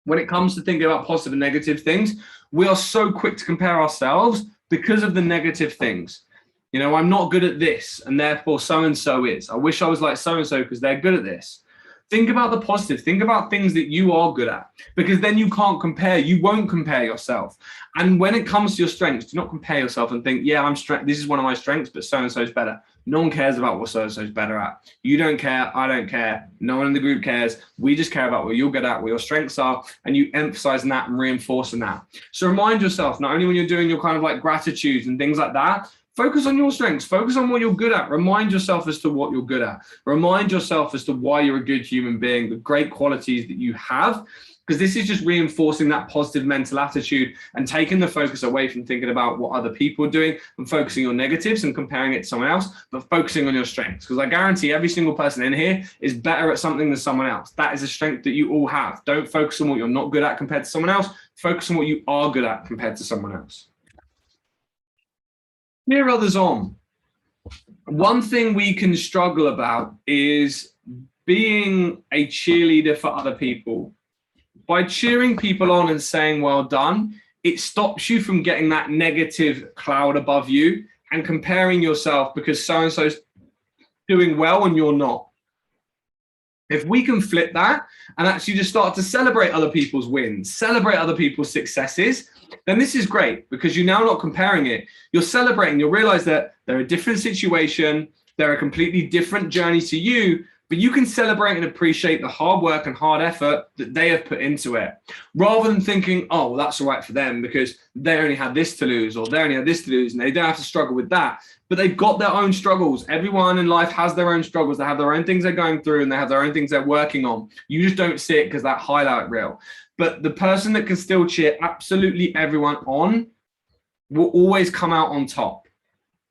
when it comes to thinking about positive and negative things, we are so quick to compare ourselves because of the negative things. You know, I'm not good at this and therefore so-and-so is. I wish I was like so-and-so because they're good at this. Think about the positive. Think about things that you are good at, because then you can't compare. You won't compare yourself. And when it comes to your strengths, do not compare yourself and think, yeah, this is one of my strengths, but so-and-so is better. No one cares about what so-and-so is better at. You don't care. I don't care. No one in the group cares. We just care about what you're good at, what your strengths are, and you emphasize that and reinforcing that. So remind yourself, not only when you're doing your kind of like gratitudes and things like that, focus on your strengths. Focus on what you're good at. Remind yourself as to what you're good at. Remind yourself as to why you're a good human being, the great qualities that you have, because this is just reinforcing that positive mental attitude and taking the focus away from thinking about what other people are doing and focusing on negatives and comparing it to someone else, but focusing on your strengths. Because I guarantee every single person in here is better at something than someone else. That is a strength that you all have. Don't focus on what you're not good at compared to someone else. Focus on what you are good at compared to someone else. Cheer others on. One thing we can struggle about is being a cheerleader for other people. By cheering people on and saying, well done, it stops you from getting that negative cloud above you and comparing yourself because so-and-so's doing well and you're not. If we can flip that and actually just start to celebrate other people's wins, celebrate other people's successes, then this is great because you're now not comparing it. You're celebrating. You'll realize that they're a different situation. They're a completely different journey to you, but you can celebrate and appreciate the hard work and hard effort that they have put into it, rather than thinking, oh, well, that's all right for them because they only had this to lose, or they only had this to lose and they don't have to struggle with that. But they've got their own struggles. Everyone in life has their own struggles. They have their own things they're going through and they have their own things they're working on. You just don't see it because that highlight reel. But the person that can still cheer absolutely everyone on will always come out on top.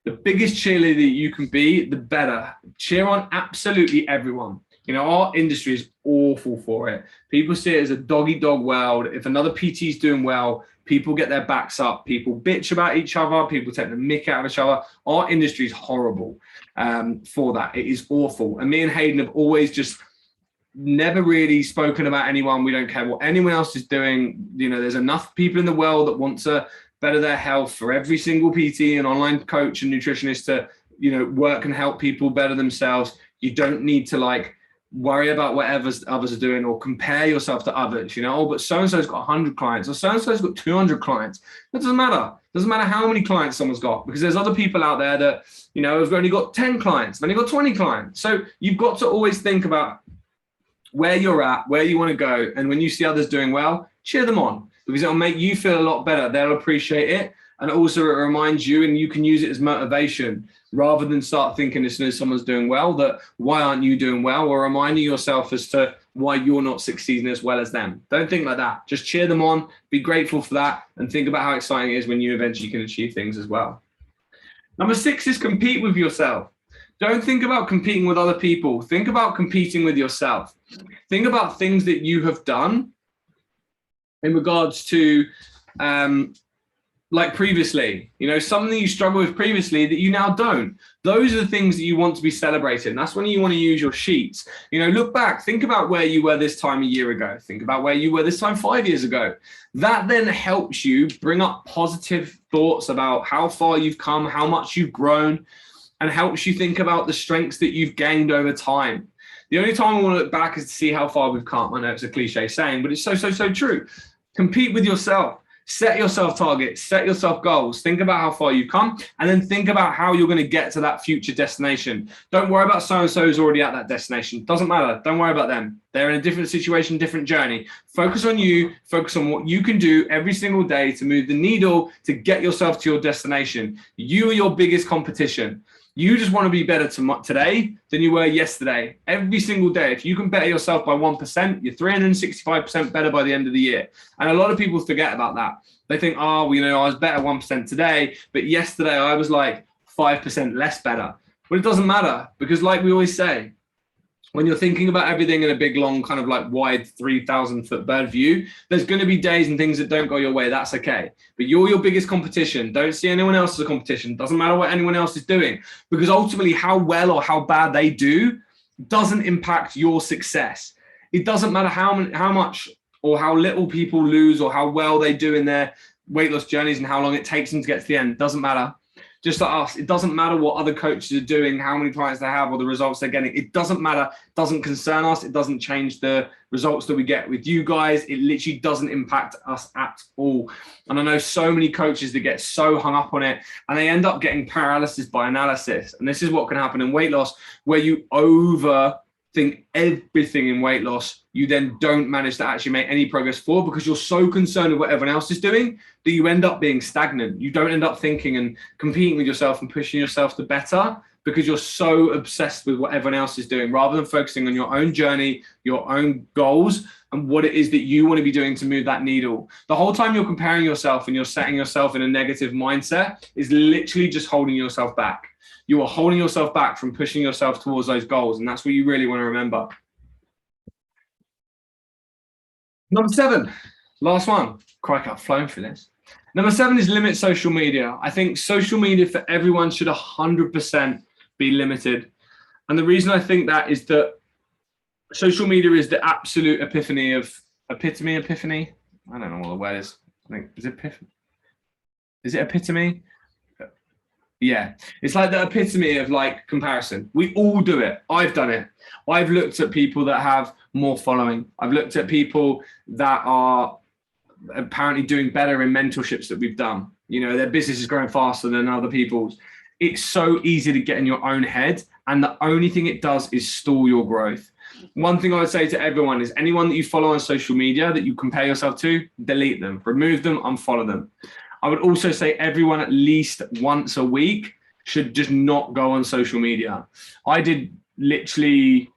The biggest cheerleader you can be, the better. Cheer on absolutely everyone. You know, our industry is awful for it. People see it as a dog-eat-dog world. If another PT is doing well, people get their backs up. People bitch about each other. People take the mick out of each other. Our industry is horrible for that. It is awful. And me and Hayden have always just never really spoken about anyone. We don't care what anyone else is doing. You know, there's enough people in the world that want to better their health for every single PT and online coach and nutritionist to, you know, work and help people better themselves. You don't need to like worry about whatever others are doing or compare yourself to others, you know, oh, but so-and-so's got 100 clients or so-and-so's got 200 clients. It doesn't matter. It doesn't matter how many clients someone's got, because there's other people out there that, you know, have only got 10 clients, have only got 20 clients. So you've got to always think about where you're at, where you want to go. And when you see others doing well, cheer them on, because it'll make you feel a lot better. They'll appreciate it. And also it reminds you, and you can use it as motivation rather than start thinking as soon as someone's doing well that why aren't you doing well, or reminding yourself as to why you're not succeeding as well as them. Don't think like that. Just cheer them on, be grateful for that, and think about how exciting it is when you eventually can achieve things as well. Number 6 is compete with yourself. Don't think about competing with other people. Think about competing with yourself. Think about things that you have done in regards to like previously, you know, something you struggled with previously that you now don't. Those are the things that you want to be celebrated. And that's when you want to use your sheets. You know, look back, think about where you were this time a year ago. Think about where you were this time 5 years ago. That then helps you bring up positive thoughts about how far you've come, how much you've grown, and helps you think about the strengths that you've gained over time. The only time I want to look back is to see how far we've come. I know it's a cliche saying, but it's so true. Compete with yourself. Set yourself targets, set yourself goals, think about how far you've come, and then think about how you're going to get to that future destination. Don't worry about so-and-so who's already at that destination. Doesn't matter. Don't worry about them. They're in a different situation, different journey. Focus on you. Focus on what you can do every single day to move the needle to get yourself to your destination. You are your biggest competition. You just want to be better today than you were yesterday. Every single day. If you can better yourself by 1%, you're 365% better by the end of the year. And a lot of people forget about that. They think, oh, well, you know, I was better 1% today, but yesterday I was like 5% less better. But it doesn't matter, because like we always say, when you're thinking about everything in a big, long, kind of like wide 3,000-foot bird view, there's going to be days and things that don't go your way. That's okay. But you're your biggest competition. Don't see anyone else as a competition. Doesn't matter what anyone else is doing, because ultimately how well or how bad they do doesn't impact your success. It doesn't matter how much or how little people lose or how well they do in their weight loss journeys and how long it takes them to get to the end. Doesn't matter. Just like us, it doesn't matter what other coaches are doing, how many clients they have, or the results they're getting. It doesn't matter. It doesn't concern us. It doesn't change the results that we get with you guys. It literally doesn't impact us at all. And I know so many coaches that get so hung up on it, and they end up getting paralysis by analysis. And this is what can happen in weight loss, where you overthink everything in weight loss. You then don't manage to actually make any progress forward because you're so concerned with what everyone else is doing that you end up being stagnant. You don't end up thinking and competing with yourself and pushing yourself to better because you're so obsessed with what everyone else is doing, rather than focusing on your own journey, your own goals, and what it is that you want to be doing to move that needle. The whole time you're comparing yourself and you're setting yourself in a negative mindset is literally just holding yourself back. You are holding yourself back from pushing yourself towards those goals. And that's what you really want to remember. Number 7, last one. Crikey, I've flown through this. Number 7 is limit social media. I think social media for everyone should 100% be limited. And the reason I think that is that social media is the absolute epitome? I don't know what the word is. I think, is it epitome? Yeah, it's like the epitome of like comparison. We all do it. I've done it. I've looked at people that have more following. I've looked at people that are apparently doing better in mentorships that we've done. You know, their business is growing faster than other people's. It's so easy to get in your own head And the only thing it does is stall your growth. One thing I would say to everyone is anyone that you follow on social media that you compare yourself to, delete them, remove them, unfollow them. I would also say everyone at least once a week should just not go on social media. I did literally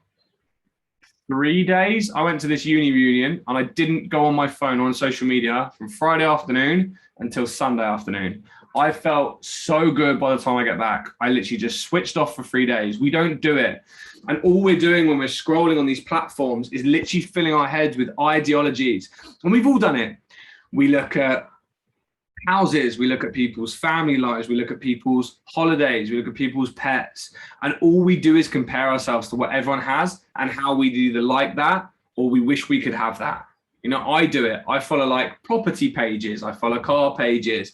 3 days. I went to this uni reunion and I didn't go on my phone or on social media from Friday afternoon until Sunday afternoon. I felt so good by the time I get back. I literally just switched off for 3 days. We don't do it. And all we're doing when we're scrolling on these platforms is literally filling our heads with ideologies. And we've all done it. We look at houses, we look at people's family lives, we look at people's holidays, we look at people's pets, and all we do is compare ourselves to what everyone has and how we either like that or we wish we could have that. You know, I do it. I follow like property pages, I follow car pages,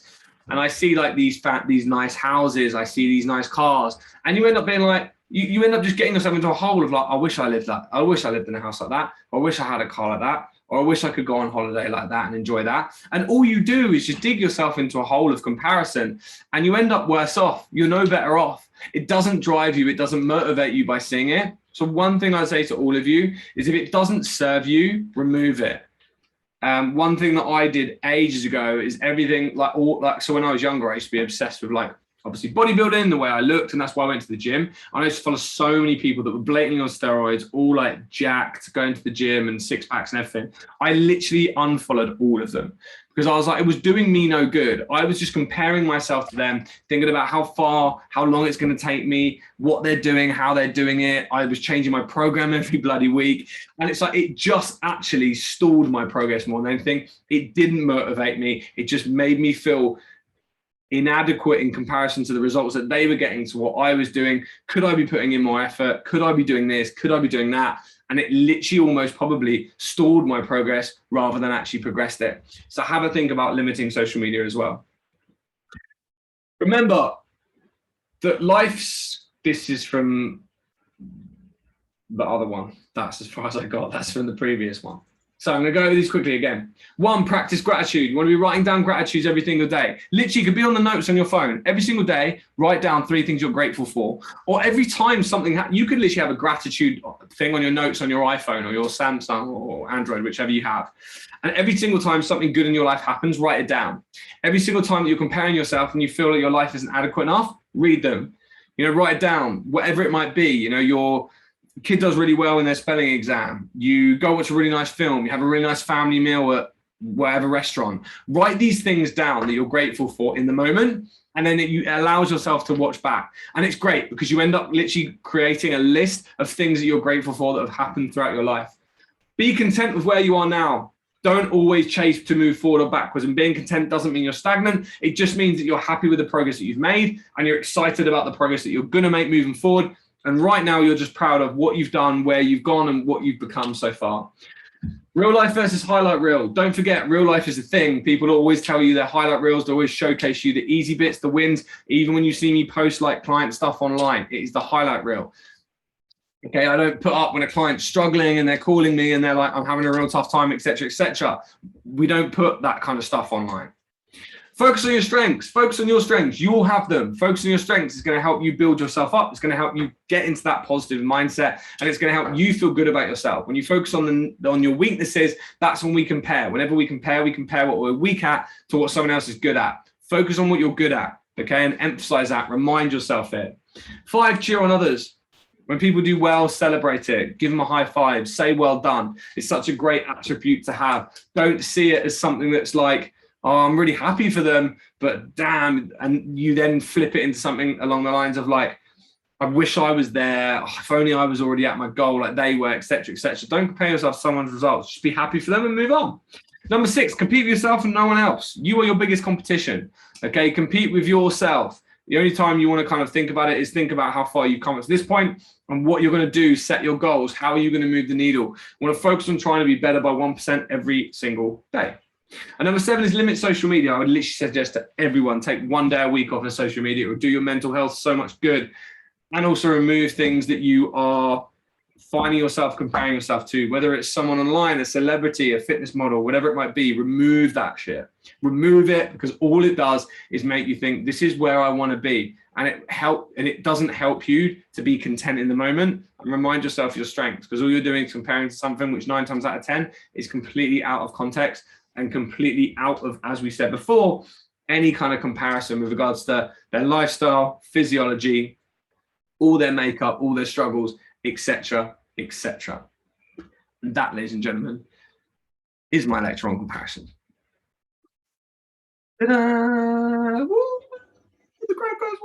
and I see like these nice houses, I see these nice cars, and you end up being like, you end up just getting yourself into a hole of like, I wish I lived that. I wish I lived in a house like that. I wish I had a car like that. Or I wish I could go on holiday like that and enjoy that. And all you do is just dig yourself into a hole of comparison and you end up worse off. You're no better off. It doesn't drive you. It doesn't motivate you by seeing it. So one thing I'd say to all of you is if it doesn't serve you, remove it. One thing that I did ages ago is everything so when I was younger, I used to be obsessed with like, obviously bodybuilding, the way I looked, and that's why I went to the gym. I used to follow so many people that were blatantly on steroids, all like jacked, going to the gym and six packs and everything. I literally unfollowed all of them because I was like, it was doing me no good. I was just comparing myself to them, thinking about how long it's going to take me, what they're doing, how they're doing it. I was changing my program every bloody week. And it's like, it just actually stalled my progress more than anything. It didn't motivate me. It just made me feel inadequate in comparison to the results that they were getting to what I was doing. Could I be putting in more effort? Could I be doing this? Could I be doing that? And it literally almost probably stalled my progress rather than actually progressed it. So have a think about limiting social media as well. Remember that this is from the other one. That's as far as I got. That's from the previous one. So I'm going to go over these quickly again. 1, practice gratitude. You want to be writing down gratitudes every single day. Literally, you could be on the notes on your phone. Every single day, write down 3 things you're grateful for. Or every time something you could literally have a gratitude thing on your notes on your iPhone or your Samsung or Android, whichever you have. And every single time something good in your life happens, write it down. Every single time that you're comparing yourself and you feel like your life isn't adequate enough, read them. You know, write it down, whatever it might be. You know, your kid does really well in their spelling exam. You go watch a really nice film. You have a really nice family meal at whatever restaurant. Write these things down that you're grateful for in the moment, and then it allows yourself to watch back. And it's great because you end up literally creating a list of things that you're grateful for that have happened throughout your life. Be content with where you are now. Don't always chase to move forward or backwards. And being content doesn't mean you're stagnant. It just means that you're happy with the progress that you've made and you're excited about the progress that you're going to make moving forward. And right now, you're just proud of what you've done, where you've gone, and what you've become so far. Real life versus highlight reel. Don't forget, real life is a thing. People always tell you their highlight reels. They always showcase you the easy bits, the wins. Even when you see me post like client stuff online, it is the highlight reel. Okay, I don't put up when a client's struggling and they're calling me and they're like, I'm having a real tough time, etc., etc. We don't put that kind of stuff online. Focus on your strengths. Focus on your strengths. You will have them. Focus on your strengths is going to help you build yourself up. It's going to help you get into that positive mindset, and it's going to help you feel good about yourself. When you focus on your weaknesses, that's when we compare. Whenever we compare what we're weak at to what someone else is good at. Focus on what you're good at, okay, and emphasize that. Remind yourself it. 5, cheer on others. When people do well, celebrate it. Give them a high five. Say well done. It's such a great attribute to have. Don't see it as something that's like, oh, I'm really happy for them, but damn, and you then flip it into something along the lines of like, I wish I was there. Oh, if only I was already at my goal like they were, etc., etc. Don't compare yourself to someone's results. Just be happy for them and move on. Number 6, compete with yourself and no one else. You are your biggest competition. Okay, compete with yourself. The only time you want to kind of think about it is think about how far you've come to this point and what you're going to do. Set your goals. How are you going to move the needle? You want to focus on trying to be better by 1% every single day. And number 7 is limit social media. I would literally suggest to everyone, take 1 day a week off of social media. It will do your mental health so much good. And also remove things that you are finding yourself, comparing yourself to, whether it's someone online, a celebrity, a fitness model, whatever it might be, remove that shit. Remove it, because all it does is make you think this is where I want to be. And it doesn't help you to be content in the moment. And remind yourself your strengths, because all you're doing is comparing to something which 9 times out of 10 is completely out of context and completely out of, as we said before, any kind of comparison with regards to their lifestyle, physiology, all their makeup, all their struggles, etc., etc. That, ladies and gentlemen, is my lecture on comparison. Ta-da! Woo! The crowd goes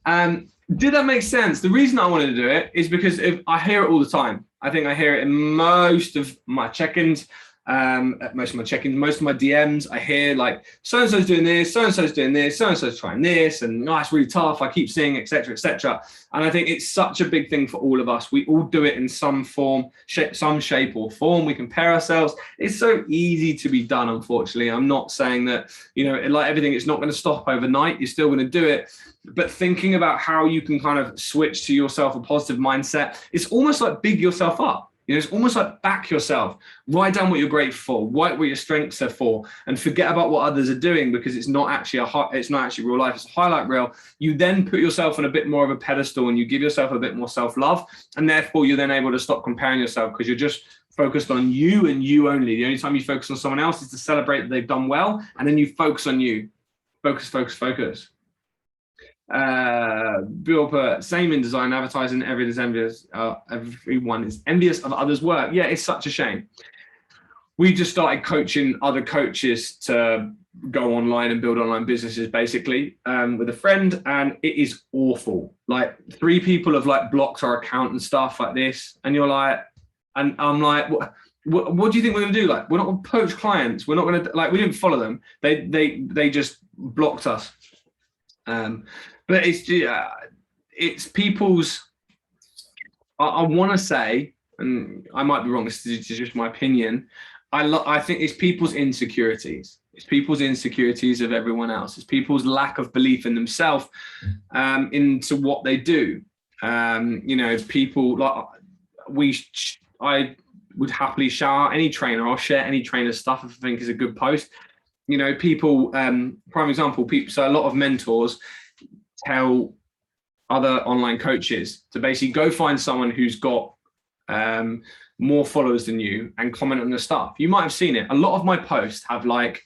wild. Did that make sense? The reason I wanted to do it is because I hear it all the time. I think I hear it in most of my check-ins, most of my DMs. I hear like, so-and-so's doing this, so-and-so's doing this, so-and-so's trying this, and oh, it's really tough. I keep seeing, etc., etc. And I think it's such a big thing for all of us. We all do it in some form, some shape or form. We compare ourselves. It's so easy to be done, unfortunately. I'm not saying that, like everything, it's not going to stop overnight. You're still going to do it. But thinking about how you can kind of switch to yourself a positive mindset, it's almost like big yourself up. It's almost like back yourself. Write down what you're grateful for, write what your strengths are for, and forget about what others are doing, because it's not actually real life. It's a highlight reel. You then put yourself on a bit more of a pedestal, and you give yourself a bit more self-love, and therefore you're then able to stop comparing yourself, because you're just focused on you and you only. The only time you focus on someone else is to celebrate that they've done well, and then you focus on you. Focus, focus, focus. Bill put, same in design, advertising, everyone is envious of others' work. Yeah, it's such a shame. We just started coaching other coaches to go online and build online businesses, basically, with a friend, and it is awful. Like 3 people have like blocked our account and stuff like this, and you're like, and I'm like, what do you think we're gonna do? Like, we're not gonna poach clients. We're not gonna, like, we didn't follow them. They just blocked us. But it's people's, I want to say, and I might be wrong, this is just my opinion, I think it's people's insecurities. It's people's insecurities of everyone else. It's people's lack of belief in themselves, into what they do. People like I would happily shout out any trainer. I'll share any trainer's stuff if I think is a good post. People, prime example, so a lot of mentors tell other online coaches to basically go find someone who's got more followers than you and comment on the stuff. You might have seen it. A lot of my posts have like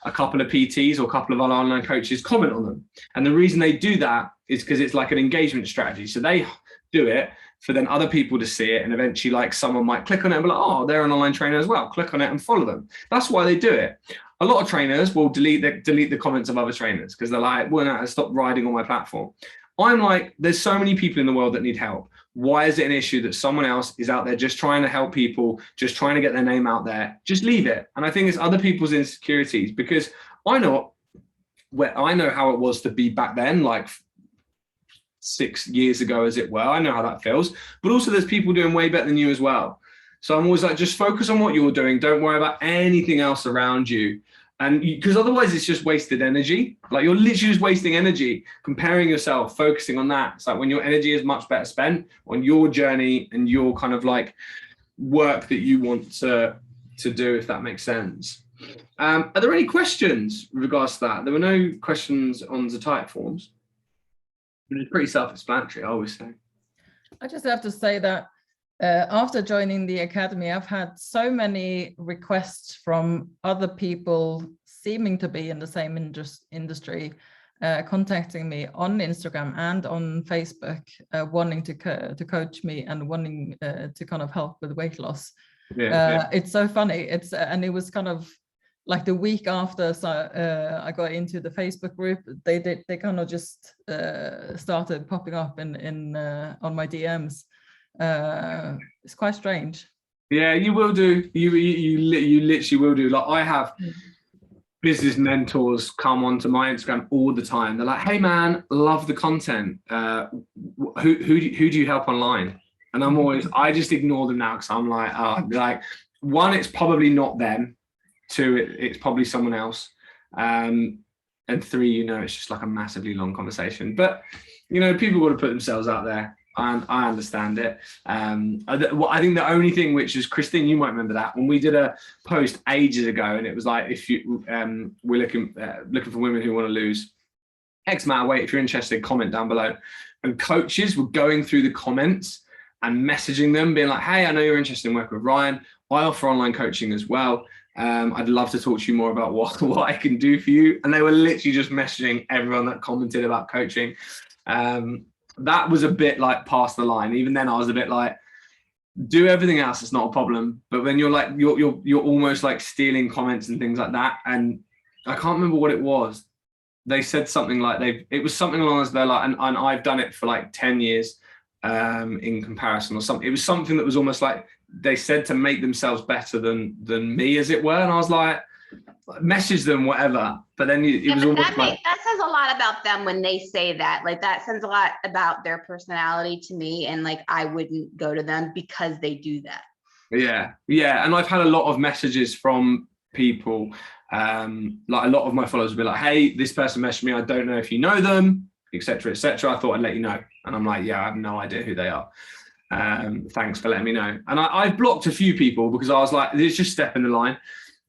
a couple of PTs or a couple of other online coaches comment on them. And the reason they do that is because it's like an engagement strategy. So they do it for then other people to see it, and eventually like someone might click on it and be like, oh, they're an online trainer as well. Click on it and follow them. That's why they do it. A lot of trainers will delete the comments of other trainers because they're like, well, no, stop riding on my platform. I'm like, there's so many people in the world that need help. Why is it an issue that someone else is out there just trying to help people, just trying to get their name out there? Just leave it. And I think it's other people's insecurities, because I know how it was to be back then, like 6 years ago, as it were. I know how that feels, but also there's people doing way better than you as well. So I'm always like, just focus on what you're doing. Don't worry about anything else around you. And because otherwise it's just wasted energy. Like, you're literally just wasting energy comparing yourself, focusing on that. It's like when your energy is much better spent on your journey and your kind of like work that you want to do, if that makes sense. Are there any questions with regards to that? There were no questions on the THEIF forms. It's pretty self-explanatory, I always say. I just have to say that after joining the academy, I've had so many requests from other people seeming to be in the same industry, contacting me on Instagram and on Facebook, wanting to coach me and wanting to kind of help with weight loss. Yeah. It's so funny. And it was kind of like the week after, so I got into the Facebook group, they kind of just started popping up in on my DMs. It's quite strange. Yeah, you will do. You literally will do. Like, I have business mentors come onto my Instagram all the time. They're like, "Hey man, love the content. Who do you help online?" And I just ignore them now, because I'm like, oh, like, one, it's probably not them. 2, it's probably someone else. And 3, it's just like a massively long conversation. But people got to put themselves out there. I understand it. I think the only thing which is, Christine, you might remember that when we did a post ages ago, and it was like, if you we're looking for women who want to lose X amount of weight, if you're interested, comment down below. And coaches were going through the comments and messaging them, being like, hey, I know you're interested in working with Ryan. I offer online coaching as well. I'd love to talk to you more about what I can do for you. And they were literally just messaging everyone that commented about coaching. That was a bit like past the line. Even then I was a bit like, do everything else, it's not a problem. But when you're like, you're almost like stealing comments and things like that. And I can't remember what it was. They said something like it was something along those lines, and I've done it for like 10 years in comparison or something. It was something that was almost like they said to make themselves better than me, as it were. And I was like, message them, whatever. But then it was almost like, that says a lot about them when they say that. Like, that says a lot about their personality to me. And like, I wouldn't go to them because they do that. Yeah. And I've had a lot of messages from people. Like, a lot of my followers will be like, hey, this person messaged me, I don't know if you know them, etc., etc. I thought I'd let you know. And I'm like, yeah, I have no idea who they are. Thanks for letting me know. And I've blocked a few people because I was like, it's just step in the line.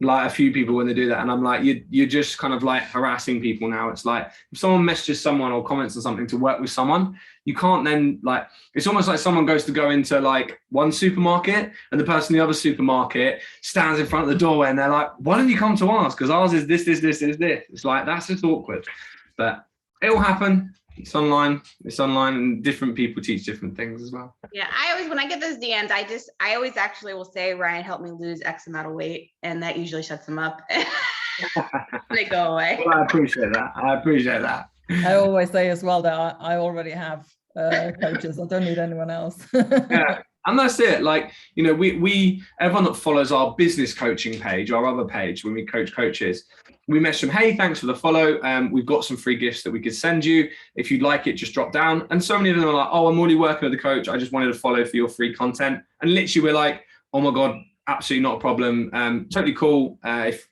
Like, a few people when they do that, and I'm like, you're just kind of like harassing people now. It's like, if someone messages someone or comments on something to work with someone, you can't then, like, it's almost like someone goes to go into like one supermarket and the person in the other supermarket stands in front of the doorway and they're like, why don't you come to ours? Because ours is this. It's like, that's just awkward. But it will happen. It's online, and different people teach different things as well. Yeah, I always, when I get those DMs, I always actually will say, Ryan, help me lose X amount of weight. And that usually shuts them up. They go away. Well, I appreciate that. I always say as well that I already have coaches. I don't need anyone else. Yeah. And that's it. Like, you know, we everyone that follows our business coaching page, our other page, when we coach coaches, we message them, hey, thanks for the follow. We've got some free gifts that we could send you. If you'd like it, just drop down. And so many of them are like, oh, I'm already working with the coach. I just wanted to follow for your free content. And literally we're like, oh my God, absolutely not a problem. Totally cool. If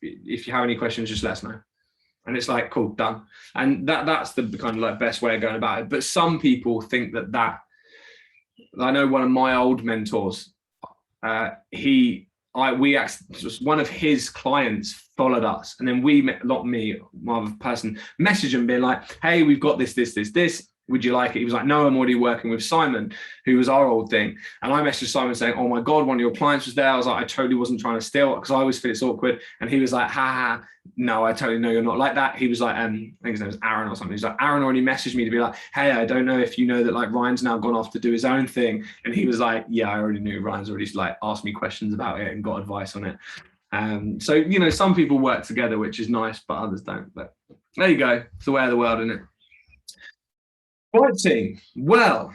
you have any questions, just let us know. And it's like, cool, done. And that's the kind of like best way of going about it. But some people think that I know one of my old mentors, one of his clients followed us, and then one other person messaged him being like, hey, we've got this, would you like it? He was like, no, I'm already working with Simon, who was our old thing. And I messaged Simon saying, oh my God, one of your clients was there. I was like, I totally wasn't trying to steal, because I always feel it's awkward. And he was like, ha, no, I totally know you're not like that. He was like, I think his name was Aaron or something. He's like, Aaron already messaged me to be like, hey, I don't know if you know that like Ryan's now gone off to do his own thing. And he was like, yeah, I already knew. Ryan's already like asked me questions about it and got advice on it. So, you know, some people work together, which is nice, but others don't. But there you go. It's the way of the world, isn't it? Right, team. Well,